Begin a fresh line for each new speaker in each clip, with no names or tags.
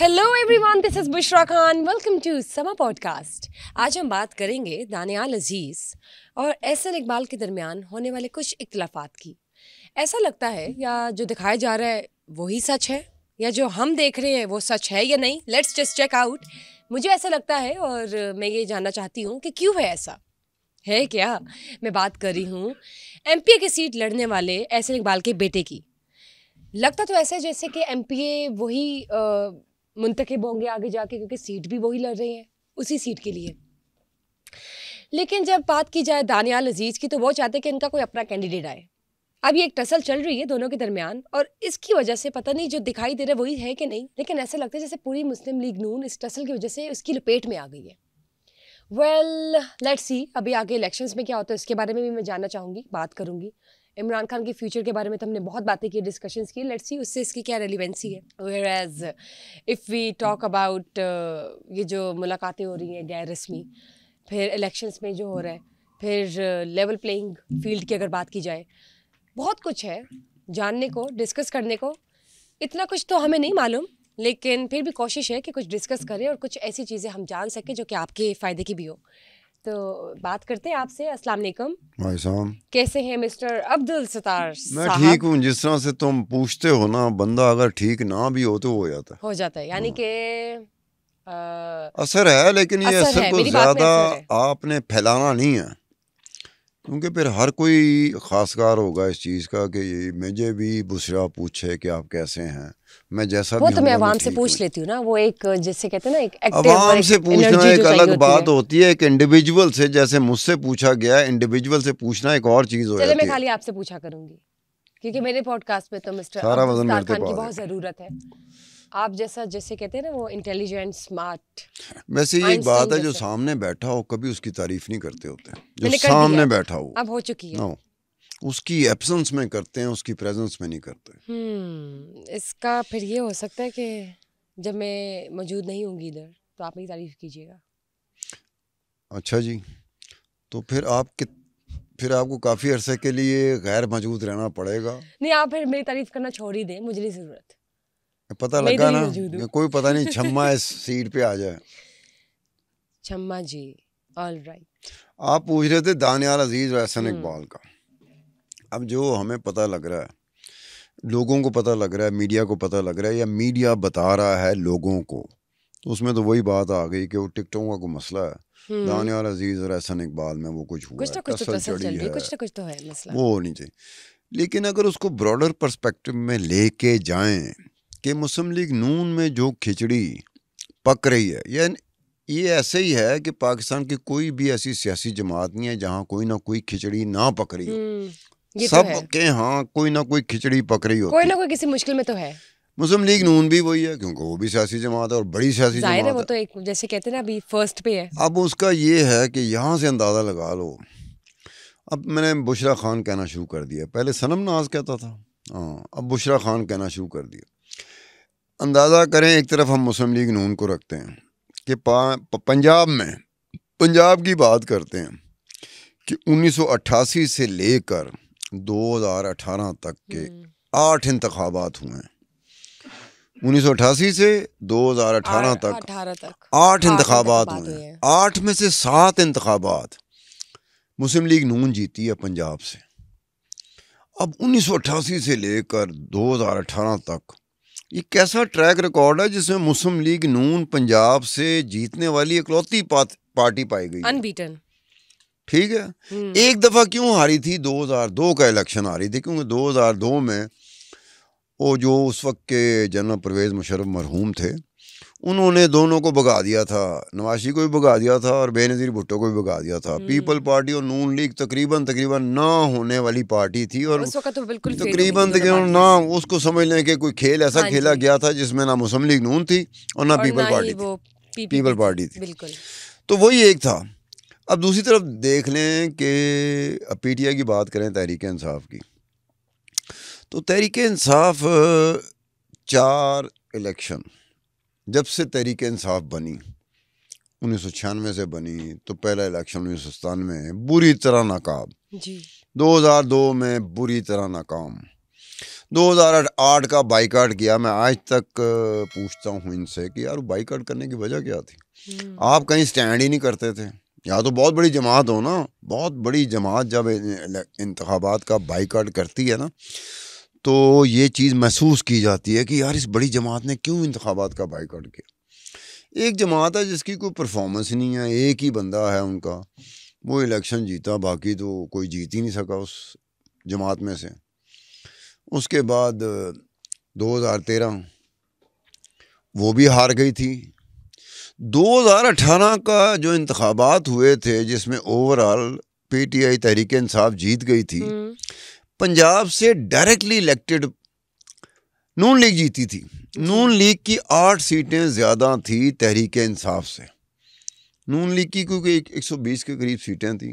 Hello everyone, this is Bushra Khan. Welcome to Samaa podcast. आज हम बात करेंगे दानियाल अजीज और एहसन इकबाल के दरमियान होने वाले कुछ इख्तिलाफात की। ऐसा लगता है या जो दिखाया जा रहा है वही सच है, या जो हम देख रहे हैं वो सच है या नहीं। Let's just check out. मुझे ऐसा लगता है और मैं ये जानना चाहती हूँ कि क्यों है ऐसा, है क्या। मैं बात कर रही हूँ एमपीए की सीट लड़ने वाले एहसन इकबाल के बेटे की। लगता तो ऐसा है जैसे कि एमपीए वही मुंतखब होंगे आगे जाके, क्योंकि सीट भी वही लड़ रहे हैं उसी सीट के लिए। लेकिन जब बात की जाए दानियाल अजीज की तो वो चाहते हैं कि इनका कोई अपना कैंडिडेट आए। अब ये एक टसल चल रही है दोनों के दरमियान, और इसकी वजह से पता नहीं जो दिखाई दे रहा है वही है कि नहीं, लेकिन ऐसा लगता है जैसे पूरी मुस्लिम लीग नून इस टसल की वजह से उसकी लपेट में आ गई है। वेल लेट्स सी अभी आगे इलेक्शंस में क्या होता है, इसके बारे में भी मैं जानना चाहूँगी, बात करूँगी। इमरान खान के फ्यूचर के बारे में तो हमने बहुत बातें की, डिस्कशंस की। लेट्स सी उससे इसकी क्या रेलिवेंसी है। Whereas if we talk about ये जो मुलाकातें हो रही हैं गैर रस्मी, फिर इलेक्शंस में जो हो रहा है, फिर लेवल प्लेइंग फील्ड की अगर बात की जाए, बहुत कुछ है जानने को, डिस्कस करने को। इतना कुछ तो हमें नहीं मालूम, लेकिन फिर भी कोशिश है कि कुछ डिस्कस करें और कुछ ऐसी चीज़ें हम जान सकें जो कि आपके फ़ायदे की भी हो। तो बात करते हैं आपसे। अस्सलाम वालेकुम
भाई साहब,
कैसे हैं मिस्टर अब्दुल सत्तार
मैं
साहब?
ठीक हूँ। जिस तरह से तुम पूछते हो ना, बंदा अगर ठीक ना भी हो तो हो जाता है।
यानी कि
असर है, लेकिन ये
असर
असर
है,
को
मेरी बात में
ज्यादा
असर है।
आपने फैलाना नहीं है, क्योंकि फिर हर कोई खासकार होगा इस चीज़ का कि मुझे भी बुशरा पूछे कि आप कैसे हैं। मैं जैसा
वो
भी
तो मैं
हूँ मैं
आवाम से
ठीक हूँ।
पूछ लेती हूँ ना, वो एक जिससे कहते हैं ना एक एक्टिव और
आवाम
एक
से पूछना
एनर्जी
एक
जो चाहिए
अलग
होती है।
बात होती है, एक इंडिविजुअल से, जैसे मुझसे पूछा गया, इंडिविजुअल से पूछना एक और चीज़ हो
चले मैं
जाती है।
खाली आपसे पूछा करूंगी, क्योंकि मेरे पॉडकास्ट में तो मिस्टर
सारा
अब्दुल
वजन
सत्तार
मेरे ते
खान की
पा
बहुत
दे।
ज़रूरत है। आप जैसा जैसे कहते हैं ना वो इंटेलिजेंट स्मार्ट
वैसे ये एक बात
आइंस्टाइन
है, जो
जैसा।
सामने बैठा हो कभी उसकी तारीफ नहीं करते होते, जो
मैंने कर दी
सामने
अब
बैठा हो
अब हो चुकी है।
ना, उसकी एब्सेंस में करते हैं, उसकी प्रेजेंस में नहीं करते।
इसका फिर ये हो सकता है कि जब मैं मौजूद नहीं होंगी इधर तो आप मेरी तारीफ कीजिएगा।
अच्छा जी, तो फिर आपको काफ़ी अरसे के लिए गैर मौजूद रहना पड़ेगा।
नहीं, आप फिर मेरी तारीफ करना छोड़ ही दें, मुझे नहीं ज़रूरत,
पता
मैं इधर
लगा
ही
ना
मौजूद
कि
हूँ।
कोई पता नहीं छम्मा इस सीट पे आ जाए।
शम्मा जी, ऑल राइट।
आप पूछ रहे थे दानियाल अजीज और एहसन
हम्म
इकबाल का। अब जो हमें पता लग रहा है, लोगों को पता लग रहा है, मीडिया को पता लग रहा है, या मीडिया बता रहा है लोगों को, तो उसमें तो वही बात आ गई कि वो टिकटों का कोई मसला है।
हम्म
दानियाल अजीज और एहसन इकबाल में वो कुछ हुआ
कुछ
है,
ना कुछ तो
टसल
टसल
चढ़ी
चल रही है,
है,
कुछ ना कुछ तो है मसला।
वो होनी चाहिए। लेकिन अगर उसको ब्रॉडर पर्सपेक्टिव में लेके जाएं कि मुस्लिम लीग नून में जो खिचड़ी पक रही है, ये ऐसे ही है कि पाकिस्तान की कोई भी ऐसी सियासी जमात नहीं है जहाँ कोई ना कोई खिचड़ी ना पक रही हो।
ये तो
सब
है,
के हाँ कोई ना कोई खिचड़ी पक रही
कोई
होती
ना
है।
कोई किसी मुश्किल में तो है।
मुस्लिम लीग नून भी वही है, क्योंकि वो भी सियासी जमात है और बड़ी सियासी
जाहिर है,
जमात
वो
है।
तो एक जैसे कहते हैं ना अभी फर्स्ट पे है।
अब उसका ये है कि यहाँ से अंदाज़ा लगा लो। अब मैंने बुशरा खान कहना शुरू कर दिया, पहले सनम नाज कहता था, हाँ अब बुशरा खान कहना शुरू कर दिया। अंदाज़ा करें, एक तरफ हम मुस्लिम लीग नून को रखते हैं कि पंजाब की बात करते हैं कि 1988 से लेकर 2018 तक के 8 इंतखाबात हुए हैं। 1988 से 2018 तक
18 तक
8
8
इंतखाबात
इंतखाबात
हुए
हुए
हैं।
हैं।
8 में से 7 इंतखाबात मुस्लिम लीग नून जीती है पंजाब से। अब 1988 से लेकर 2018 तक ये कैसा ट्रैक रिकॉर्ड है जिसमें मुस्लिम लीग नून पंजाब से जीतने वाली इकलौती पार्टी पाई गई है।
अनबीटन।
ठीक है। एक दफ़ा क्यों हारी थी? 2002 का इलेक्शन हारी थी, क्योंकि 2002 में वो जो उस वक्त के जनरल परवेज़ मुशर्रफ मरहूम थे, उन्होंने दोनों को भगा दिया था, नवाशी को भी भगा दिया था और बेनज़ीर भुट्टो को भी भगा दिया था। पीपल पार्टी और नून लीग तकरीबन ना होने वाली पार्टी थी, और
उस वक्त तो बिल्कुल फेल हो गई थी
तकरीबन
दोनों
ना
पार्टीज।
उसको समझ लें कि कोई खेल ऐसा
हाँ
खेला
जी,
गया था जिसमें ना मुस्लिम लीग नून थी और ना
और
पीपल
ना ही
पार्टी थी,
वो पीपीपी
पीपल
थी,
पार्टी थी।
बिल्कुल।
तो वही एक था। अब दूसरी तरफ देख लें कि पीटीआई की बात करें, तहरीक इंसाफ की, तो तहरीक इंसाफ 4 इलेक्शन, जब से तहरीक इंसाफ बनी 1996 से बनी, तो पहला इलेक्शन 1997 बुरी तरह नाकाम,
जी
2002 में बुरी तरह नाकाम, 2008 का बाइकाट किया। मैं आज तक पूछता हूँ इनसे कि यार बाइकाट करने की वजह क्या थी? आप कहीं स्टैंड ही नहीं करते थे। या तो बहुत बड़ी जमात हो ना, बहुत बड़ी जमात जब इंतखाबात का बाइकाट करती है ना, तो ये चीज़ महसूस की जाती है कि यार इस बड़ी जमात ने क्यों इंतखाबात का बाइकाट किया। एक जमात है जिसकी कोई परफॉर्मेंस नहीं है, एक ही बंदा है उनका, वो इलेक्शन जीता, बाकी तो कोई जीत ही नहीं सका उस जमात में से। उसके बाद 2013 वो भी हार गई थी। 2018 का जो इंतखाबात हुए थे जिसमें ओवरऑल पीटीआई तहरीक इंसाफ जीत गई थी, पंजाब से डायरेक्टली इलेक्टेड नून लीग जीती थी। नून लीग की 8 सीटें ज़्यादा थी तहरीक इंसाफ से। नून लीग की क्योंकि 120 के करीब सीटें थी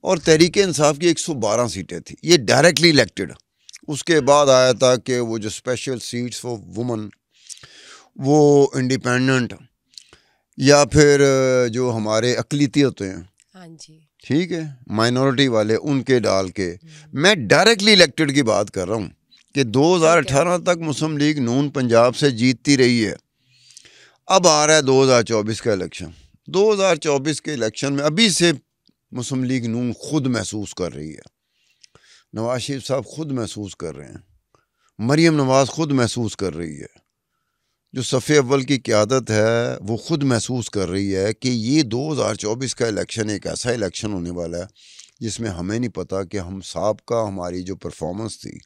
और तहरीक इंसाफ की 112 सीटें थी। ये डायरेक्टली इलेक्टेड। उसके बाद आया था कि वो जो स्पेशल सीट्स फॉर वुमन, वो इंडिपेंडेंट या फिर जो हमारे अक़लियती होते हैं,
हाँ जी, ठीक
है, माइनॉरिटी वाले, उनके डाल के। मैं डायरेक्टली इलेक्टेड की बात कर रहा हूँ कि 2018 तक मुस्लिम लीग नून पंजाब से जीतती रही है। अब आ रहा है 2024 का इलेक्शन। 2024 के इलेक्शन में अभी से मुस्लिम लीग नून खुद महसूस कर रही है, नवाज शरीफ साहब खुद महसूस कर रहे हैं, मरियम नवाज खुद महसूस कर रही है, जो सफ़े अव्वल की क़यादत है वो खुद महसूस कर रही है कि ये 2024 का इलेक्शन एक ऐसा इलेक्शन होने वाला है जिसमें हमें नहीं पता कि हम साहब हमारी जो परफॉर्मेंस थी,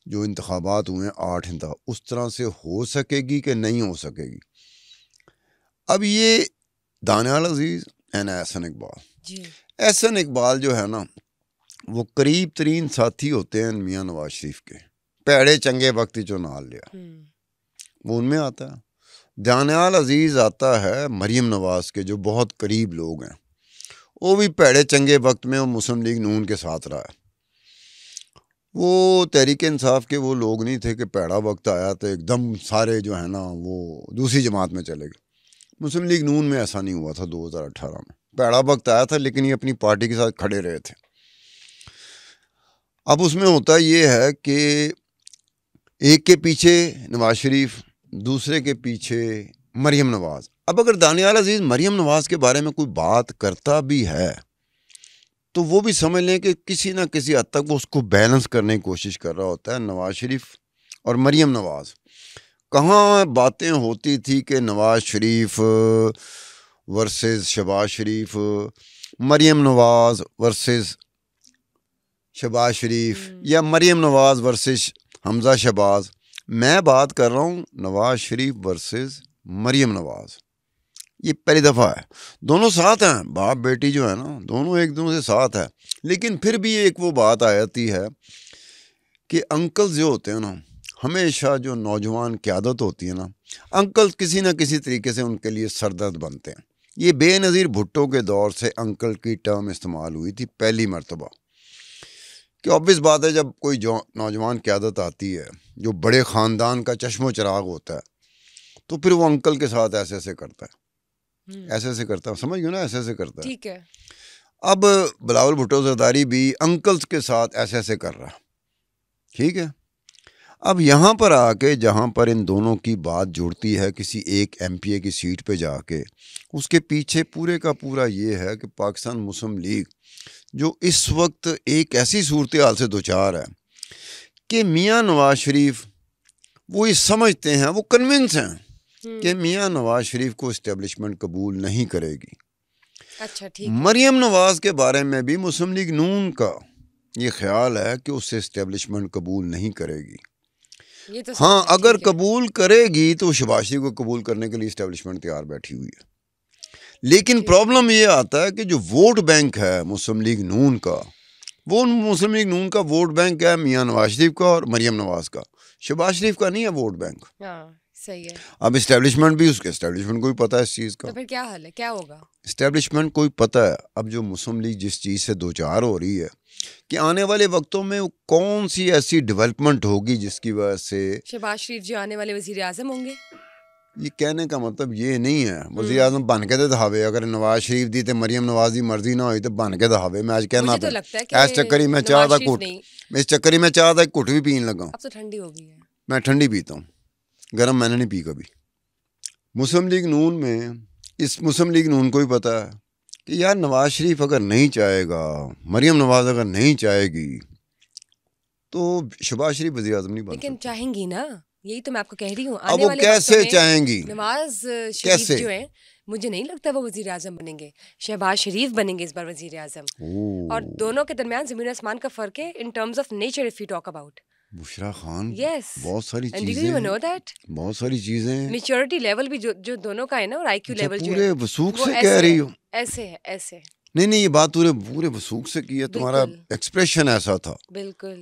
जो इंतखाबात हुए 8 इंतखाब, उस तरह से हो सकेगी कि नहीं हो सकेगी। अब ये दानियाल अजीज़ एंड एहसन इकबाल, एहसन इकबाल जो है ना, वो करीब तरीन साथी होते हैं मियाँ नवाज शरीफ के। पैड़े चंगे वक्त जो नाल लिया वो उनमें आता है। दानियाल अजीज़ आता है मरियम नवाज के जो बहुत करीब लोग हैं। वो भी पैड़े चंगे वक्त में वो मुस्लिम लीग नून के साथ रहा है। वो तहरीक इंसाफ के वो लोग नहीं थे कि पैड़ा वक्त आया तो एकदम सारे जो है ना वो दूसरी जमात में चले गए। मुस्लिम लीग नून में ऐसा नहीं हुआ था। 2018 में पैड़ा वक्त आया था लेकिन ये अपनी पार्टी के साथ खड़े रहे थे। अब उसमें होता ये है कि एक के पीछे नवाज शरीफ, दूसरे के पीछे मरियम नवाज। अब अगर दानियाल अजीज़ मरियम नवाज के बारे में कोई बात करता भी है तो वो भी समझ लें कि किसी ना किसी हद तक वो उसको बैलेंस करने की कोशिश कर रहा होता है। नवाज शरीफ और मरियम नवाज, कहाँ बातें होती थी कि नवाज शरीफ वर्सेस शहबाज शरीफ, मरियम नवाज वर्सेस शहबाज शरीफ, या मरियम नवाज वर्सेस हमजा शहबाज। मैं बात कर रहा हूँ नवाज शरीफ वर्सेस मरियम नवाज। ये पहली दफ़ा है दोनों साथ हैं, बाप बेटी जो है ना दोनों एक दूसरे से साथ है। लेकिन फिर भी एक वो बात आ जाती है कि अंकल जो होते हैं ना, हमेशा जो नौजवान क़यादत होती है ना, अंकल किसी न किसी तरीके से उनके लिए सरदर्द बनते हैं। ये बेनज़ीर भुट्टो के दौर से अंकल की टर्म इस्तेमाल हुई थी पहली मरतबा। कि ऑब्वियस बात है जब कोई जो नौजवान क़यादत आती है जो बड़े ख़ानदान का चश्मो चराग होता है तो फिर वो अंकल के साथ ऐसे ऐसे करता है, ऐसे ऐसे करता है, समझ गए ना, ऐसे ऐसे करता है।
ठीक है।
अब बिलावल भुट्टो ज़रदारी भी अंकल्स के साथ ऐसे ऐसे कर रहा, ठीक है। अब यहाँ पर आके जहाँ पर इन दोनों की बात जुड़ती है किसी एक एमपीए की सीट पे जाके, उसके पीछे पूरे का पूरा ये है कि पाकिस्तान मुस्लिम लीग जो इस वक्त एक ऐसी सूरत हाल से दोचार है कि मियाँ नवाज शरीफ वो ये समझते हैं, वो कन्विंस हैं कि मियाँ नवाज शरीफ को इस्टेब्लिशमेंट कबूल नहीं करेगी।
अच्छा, ठीक।
मरियम नवाज के बारे में भी मुस्लिम लीग नून का ये ख्याल है कि उससे इस्टेब्लिशमेंट कबूल नहीं करेगी।
ये तो
हाँ, अगर कबूल करेगी तो शहबाज शरीफ को कबूल करने के लिए इस्टेब्लिशमेंट तैयार बैठी हुई है। लेकिन प्रॉब्लम ये आता है कि जो वोट बैंक है मुस्लिम लीग नून का, वो मुस्लिम लीग नून का वोट बैंक है मियाँ नवाज शरीफ का और मरियम नवाज का, शहबाज शरीफ का नहीं है वोट बैंक।
सही है।
अब इस्टेब्लिशमेंट भी उसके इस्टेब्लिशमेंट को भी पता है इस चीज़ का।
तो फिर क्या हल है, क्या होगा?
इस्टेब्लिशमेंट को भी पता है अब जो मुस्लिम लीग जिस चीज़ से दो चार हो रही है कि आने वाले वक्तों में कौन सी ऐसी डेवलपमेंट होगी जिसकी वजह से
शहबाज शरीफ जी आने वाले वज़ीर आज़म होंगे।
ये कहने का मतलब ये नहीं है वज़ीर आज़म बन के तो दहावे, अगर नवाज शरीफ दी ते मरियम नवाज दी मर्जी ना हुई तो बन के दहावे। मैं आज कहना
मुझे तो लगता है कि
इस चक्कर में चाह दा घुट,
नहीं,
इस चक्कर में चाह दा घुट भी पीन लगा।
अब तो ठंडी हो गई है।
मैं ठंडी पीता हूँ, गर्म मैंने नहीं पी कभी। मुस्लिम लीग नून में, इस मुस्लिम लीग नून को भी पता है कि यार नवाज शरीफ अगर नहीं चाहेगा, मरियम नवाज अगर नहीं चाहेगी तो शहबाज शरीफ वज़ीर आज़म नहीं बन
लेकिन
सकते।
चाहेंगी ना, यही तो मैं आपको कह रही हूँ।
अब वो कैसे चाहेंगी?
नवाज शरीफ जो है, मुझे नहीं लगता वो वजीर आजम बनेंगे, शहबाज शरीफ बनेंगे इस बार वजीर आजम। और दोनों के दरमियान जमीन आसमान का फर्क है in terms of nature if you talk about.
Bushra Khan,
yes,
बहुत सारी
एंड डू
चीजें,
यू नो दैट,
बहुत सारी चीजें,
मैच्योरिटी लेवल भी जो दोनों का है ना, और आईक्यू लेवल जो है,
पूरे वसूख से कह रही हो।
ऐसे है, ऐसे।
नहीं, ये बात पूरे वसूख से की है, तुम्हारा एक्सप्रेशन ऐसा था।
बिल्कुल।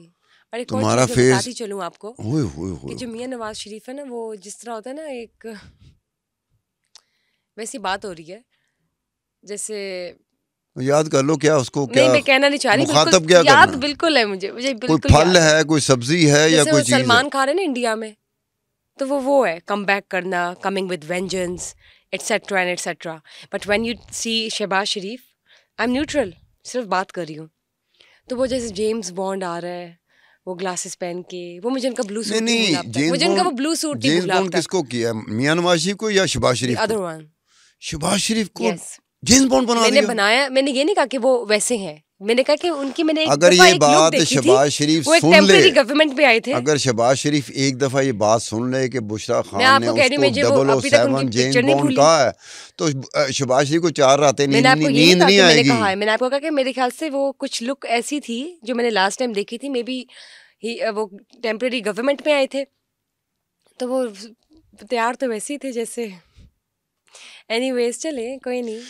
और एक
तुम्हारा
और चीज़ मैं बताती चलूं आपको, कि जो मियां नवाज शरीफ है ना, वो जिस तरह होता है ना, एक वैसी बात हो रही है जैसे,
याद कर लो क्या उसको, क्या
नहीं मैं कहना नहीं चाह रही,
मुखातब क्या
याद
करना?
बिल्कुल है मुझे बिल्कुल
कोई फल है, कोई सब्जी है, या कोई चीज है।
सलमान खान है ना इंडिया में, तो वो है कम बैक करना, coming with vengeance, et cetera and et cetera. But when you see Shehbaz Sharif, I am neutral, सिर्फ बात कर रही हूँ। तो वो जैसे जेम्स बॉन्ड आ रहा है, वो ग्लासेस पहन के, वो मुझे उनका ब्लू सूट नहीं भूला, मुझे उनका वो ब्लू सूट नहीं भूला।
जेम्स बॉन्ड किसको किया, मियां नवाज शरीफ को या शहबाज शरीफ
अदर वन?
शहबाज शरीफ को जेम्स बॉन्ड बना दिया।
बनाया, मैंने ये नहीं कहा कि वो वैसे हैं, मैंने कहा कि उनकी मैंने एक
अगर ये बात शहबाज शरीफ सुन ले,
गवर्नमेंट में आए थे,
अगर शहबाज शरीफ एक दफा ये बात सुन ले कि बुशरा खान ने उसको 007 जेम्स बॉन्ड कहा है, तो शहबाज शरीफ को 4 रातें नींद नहीं आएगी।
मैंने आपको कहा कि मेरे ख्याल से वो कुछ लुक ऐसी थी जो मैंने लास्ट टाइम देखी थी, मे बी वो टेम्परेरी गवर्नमेंट में आए थे, तो वो तैयार तो वैसे ही थे जैसे। एनीवेज चले, कोई नहीं।